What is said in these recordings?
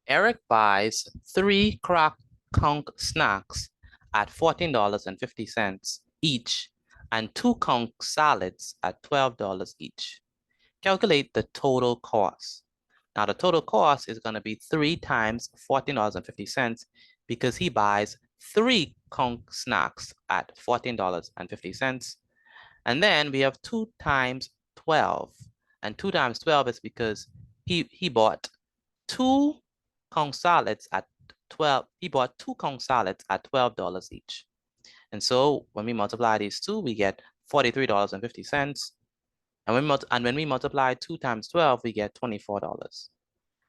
Eric buys 3 crack conch snacks at $14.50 each and 2 conch salads at $12 each. Calculate the total cost. Now the total cost is going to be 3 times $14.50 because he buys 3 conch snacks at $14.50. And then we have 2 times 12. And 2 times 12 is because he bought 2 conch salads at 12. He bought 2 conch salads at $12 each. And so when we multiply these two, we get $43.50. And when we multiply 2 times 12, we get $24.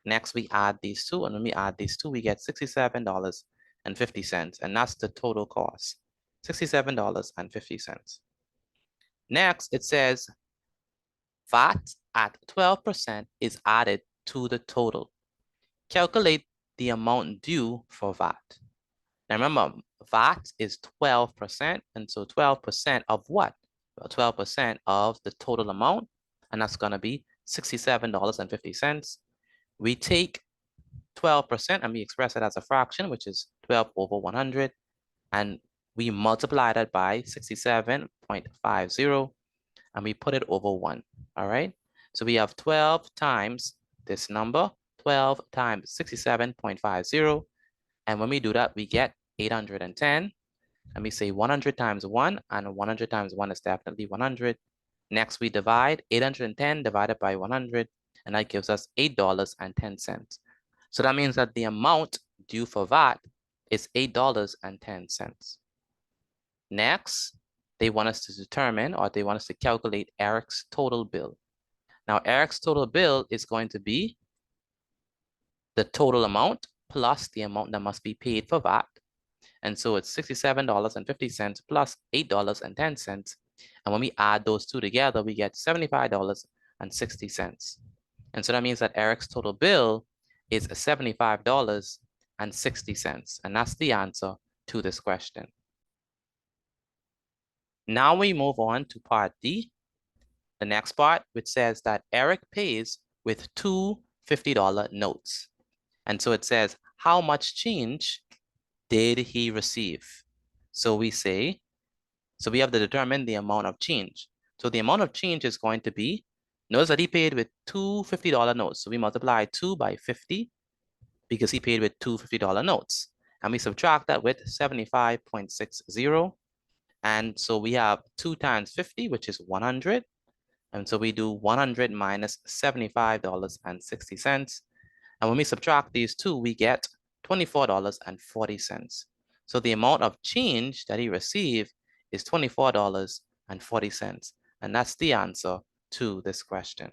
Next, we add these two. And when we add these two, we get $67.50. And that's the total cost, $67.50. Next, it says VAT at 12% is added to the total. Calculate the amount due for VAT. Now remember, VAT is 12%, and so 12% of what? Well, 12% of the total amount, and that's going to be $67.50. We take 12% and we express it as a fraction, which is 12 over 100, and we multiply that by 67.50, and we put it over 1, all right? So we have 12 times this number, 12 times 67.50, and when we do that, we get 810. And we say 100 times 1, and 100 times 1 is definitely 100. Next, we divide 810 divided by 100, and that gives us $8.10. So that means that the amount due for VAT is $8.10. Next, they want us to determine, or they want us to calculate Eric's total bill. Now, Eric's total bill is going to be the total amount plus the amount that must be paid for VAT. And so it's $67.50 plus $8.10. And when we add those two together, we get $75.60. And so that means that Eric's total bill is $75.60. And that's the answer to this question. Now we move on to part D, the next part, which says that Eric pays with 2 $50 notes. And so it says, how much change did he receive? So we say, so we have to determine the amount of change. So the amount of change is going to be, notice that he paid with 2 $50 notes. So we multiply 2 by 50 because he paid with 2 $50 notes. And we subtract that with 75.60. And so we have 2 times 50, which is 100. And so we do 100 minus $75.60. And when we subtract these two, we get $24.40. So the amount of change that he received is $24.40. And that's the answer to this question.